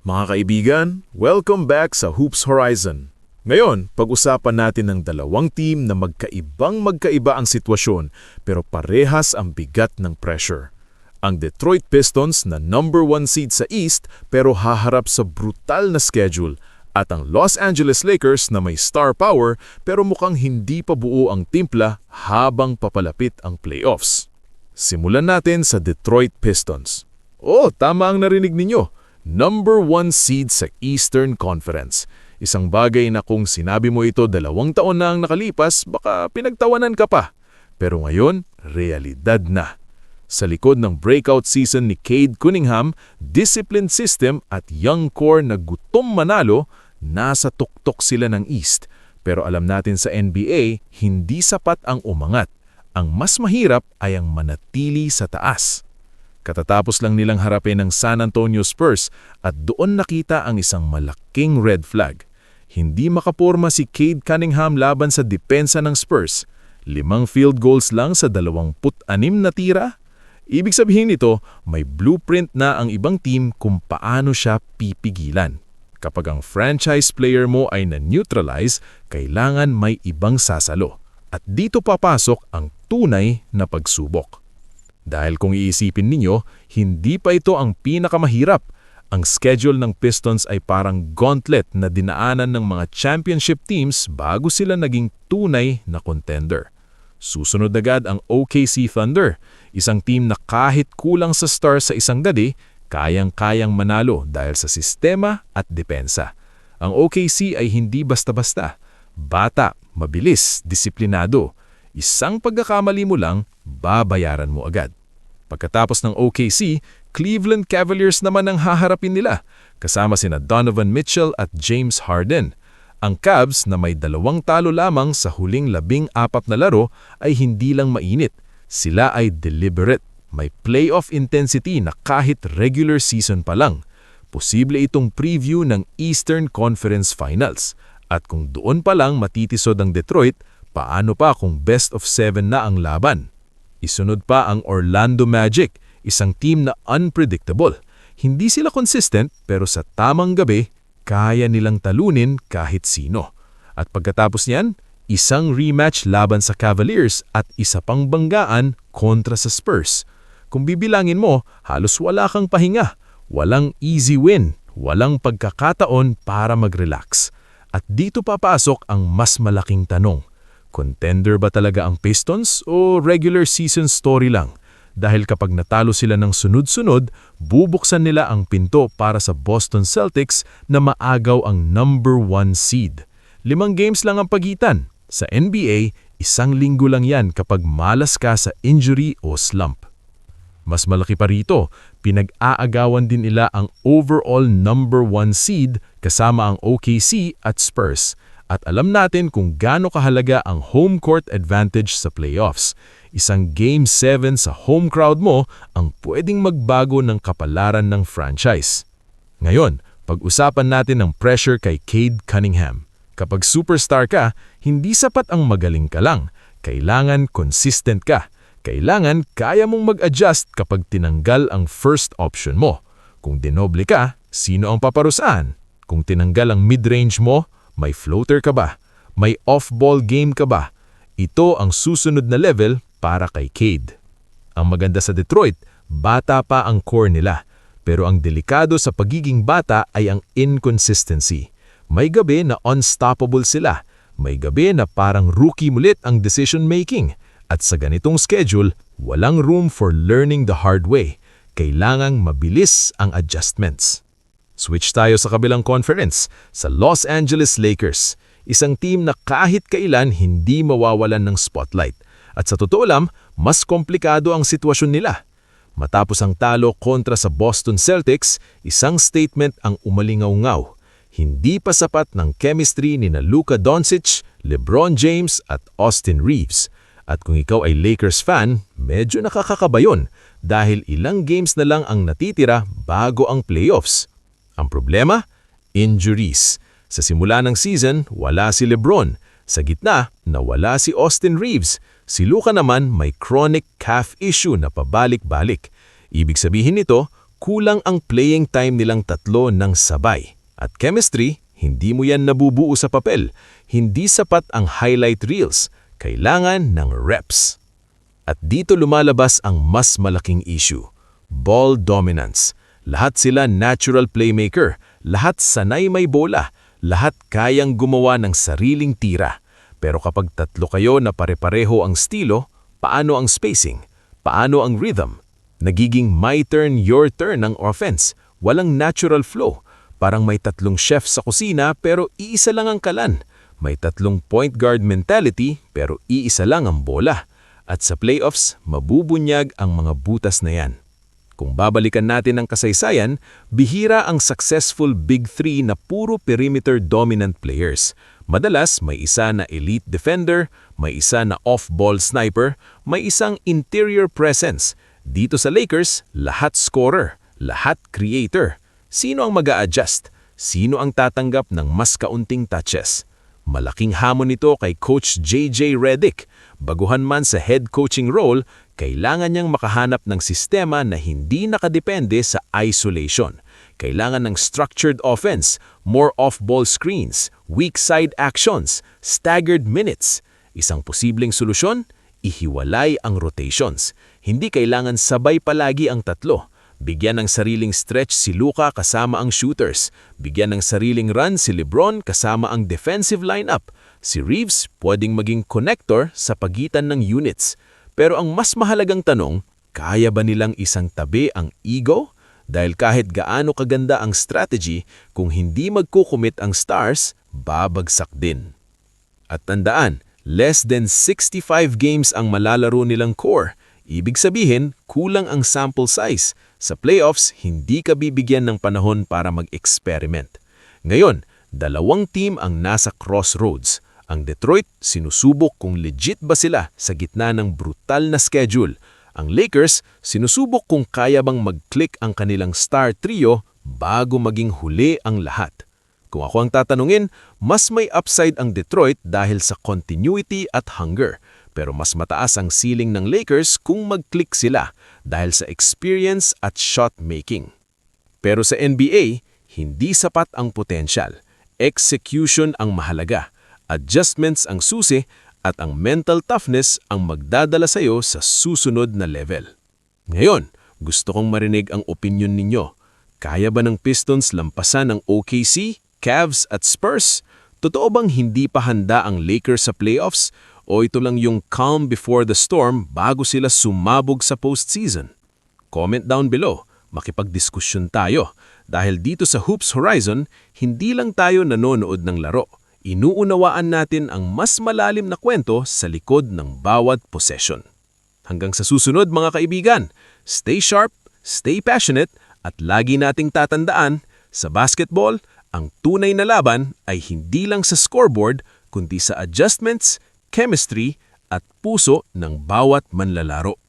Mga kaibigan, welcome back sa Hoops Horizon. Ngayon, pag-usapan natin ng dalawang team na magkaiba ang sitwasyon pero parehas ang bigat ng pressure. Ang Detroit Pistons na number 1 seed sa East pero haharap sa brutal na schedule at ang Los Angeles Lakers na may star power pero mukhang hindi pa buo ang timpla habang papalapit ang playoffs. Simulan natin sa Detroit Pistons. Tama ang narinig ninyo. Number 1 seed sa Eastern Conference. Isang bagay na kung sinabi mo ito 2 taon na ang nakalipas, baka pinagtawanan ka pa. Pero ngayon, realidad na. Sa likod ng breakout season ni Cade Cunningham, disciplined system at young core na gutom manalo, nasa tuktok sila ng East. Pero alam natin sa NBA, hindi sapat ang umangat. Ang mas mahirap ay ang manatili sa taas. Katatapos lang nilang harapin ng San Antonio Spurs at doon nakita ang isang malaking red flag. Hindi makaporma si Cade Cunningham laban sa depensa ng Spurs. 5 field goals lang sa 26 na tira. Ibig sabihin nito, may blueprint na ang ibang team kung paano siya pipigilan. Kapag ang franchise player mo ay na-neutralize, kailangan may ibang sasalo. At dito papasok ang tunay na pagsubok. Dahil kung iisipin ninyo, hindi pa ito ang pinakamahirap. Ang schedule ng Pistons ay parang gauntlet na dinaanan ng mga championship teams bago sila naging tunay na contender. Susunod agad ang OKC Thunder, isang team na kahit kulang sa stars sa isang gabi, kayang-kayang manalo dahil sa sistema at depensa. Ang OKC ay hindi basta-basta. Bata, mabilis, disiplinado. Isang pagkakamali mo lang, babayaran mo agad. Pagkatapos ng OKC, Cleveland Cavaliers naman ang haharapin nila, kasama sina Donovan Mitchell at James Harden. Ang Cavs na may 2 talo lamang sa huling 14 na laro ay hindi lang mainit. Sila ay deliberate, may playoff intensity na kahit regular season pa lang. Posible itong preview ng Eastern Conference Finals. At kung doon pa lang matitisod ang Detroit, paano pa kung best of 7 na ang laban? Isunod pa ang Orlando Magic, isang team na unpredictable. Hindi sila consistent pero sa tamang gabi, kaya nilang talunin kahit sino. At pagkatapos niyan, isang rematch laban sa Cavaliers at isa pang banggaan kontra sa Spurs. Kung bibilangin mo, halos wala kang pahinga. Walang easy win, walang pagkakataon para mag-relax. At dito papasok ang mas malaking tanong. Contender ba talaga ang Pistons o regular season story lang? Dahil kapag natalo sila ng sunod-sunod, bubuksan nila ang pinto para sa Boston Celtics na maagaw ang number 1 seed. 5 games lang ang pagitan. Sa NBA, 1 linggo lang yan kapag malas ka sa injury o slump. Mas malaki pa rito, pinag-aagawan din nila ang overall number 1 seed kasama ang OKC at Spurs. At alam natin kung gaano kahalaga ang home court advantage sa playoffs. Isang Game 7 sa home crowd mo ang pwedeng magbago ng kapalaran ng franchise. Ngayon, pag-usapan natin ang pressure kay Cade Cunningham. Kapag superstar ka, hindi sapat ang magaling ka lang. Kailangan consistent ka. Kailangan kaya mong mag-adjust kapag tinanggal ang first option mo. Kung dinoble ka, sino ang paparusahan? Kung tinanggal ang mid-range mo, may floater ka ba? May off-ball game ka ba? Ito ang susunod na level para kay Cade. Ang maganda sa Detroit, bata pa ang core nila. Pero ang delikado sa pagiging bata ay ang inconsistency. May gabi na unstoppable sila. May gabi na parang rookie mulit ang decision-making. At sa ganitong schedule, walang room for learning the hard way. Kailangang mabilis ang adjustments. Switch tayo sa kabilang conference, sa Los Angeles Lakers. Isang team na kahit kailan hindi mawawalan ng spotlight. At sa totoo lang, mas komplikado ang sitwasyon nila. Matapos ang talo kontra sa Boston Celtics, isang statement ang umalingaw-ngaw. Hindi pa sapat ng chemistry ni Luka Doncic, LeBron James at Austin Reeves. At kung ikaw ay Lakers fan, medyo nakakakaba yun dahil ilang games na lang ang natitira bago ang playoffs. Ang problema? Injuries. Sa simula ng season, wala si LeBron. Sa gitna, nawala si Austin Reeves. Si Luka naman may chronic calf issue na pabalik-balik. Ibig sabihin nito, Kulang ang playing time nilang tatlo ng sabay. At chemistry, hindi mo yan nabubuo sa papel. Hindi sapat ang highlight reels. Kailangan ng reps. At dito lumalabas ang mas malaking issue. Ball dominance. Lahat sila natural playmaker. Lahat sanay may bola. Lahat kayang gumawa ng sariling tira. Pero kapag tatlo kayo na pare-pareho ang estilo, paano ang spacing? Paano ang rhythm? Nagiging my turn, your turn ang offense. Walang natural flow. Parang may tatlong chef sa kusina pero iisa lang ang kalan. May tatlong point guard mentality pero iisa lang ang bola. At sa playoffs, mabubunyag ang mga butas na yan. Kung babalikan natin ang kasaysayan, bihira ang successful Big Three na puro perimeter dominant players. Madalas may isa na elite defender, may isa na off-ball sniper, may isang interior presence. Dito sa Lakers, lahat scorer, lahat creator. Sino ang mag-a-adjust? Sino ang tatanggap ng mas kaunting touches? Malaking hamon nito kay Coach J.J. Redick. Baguhan man sa head coaching role, kailangan niyang makahanap ng sistema na hindi nakadepende sa isolation. Kailangan ng structured offense, more off-ball screens, weak side actions, staggered minutes. Isang posibleng solusyon, ihiwalay ang rotations. Hindi kailangan sabay palagi ang tatlo. Bigyan ng sariling stretch si Luka kasama ang shooters. Bigyan ng sariling run si LeBron kasama ang defensive lineup. Si Reeves pwedeng maging connector sa pagitan ng units. Pero ang mas mahalagang tanong, kaya ba nilang isang tabi ang ego? Dahil kahit gaano kaganda ang strategy, kung hindi magkukumit ang stars, babagsak din. At tandaan, less than 65 games ang malalaro nilang core. Ibig sabihin, kulang ang sample size. Sa playoffs, hindi ka bibigyan ng panahon para mag-experiment. Ngayon, dalawang team ang nasa crossroads. Ang Detroit, sinusubok kung legit ba sila sa gitna ng brutal na schedule. Ang Lakers, sinusubok kung kaya bang mag-click ang kanilang star trio bago maging huli ang lahat. Kung ako ang tatanungin, mas may upside ang Detroit dahil sa continuity at hunger. Pero mas mataas ang ceiling ng Lakers kung mag-click sila dahil sa experience at shot making. Pero sa NBA, hindi sapat ang potential. Execution ang mahalaga. Adjustments ang susi at ang mental toughness ang magdadala sa iyo sa susunod na level. Ngayon, gusto kong marinig ang opinion ninyo. Kaya ba ng Pistons lampasan ang OKC, Cavs at Spurs? Totoo bang hindi pa handa ang Lakers sa playoffs? O ito lang yung calm before the storm bago sila sumabog sa postseason? Comment down below, makipagdiskusyon tayo. Dahil dito sa Hoops Horizon, hindi lang tayo nanonood ng laro. Inuunawaan natin ang mas malalim na kwento sa likod ng bawat possession. Hanggang sa susunod mga kaibigan, stay sharp, stay passionate, at lagi nating tatandaan, sa basketball, ang tunay na laban ay hindi lang sa scoreboard, kundi sa adjustments, chemistry, at puso ng bawat manlalaro.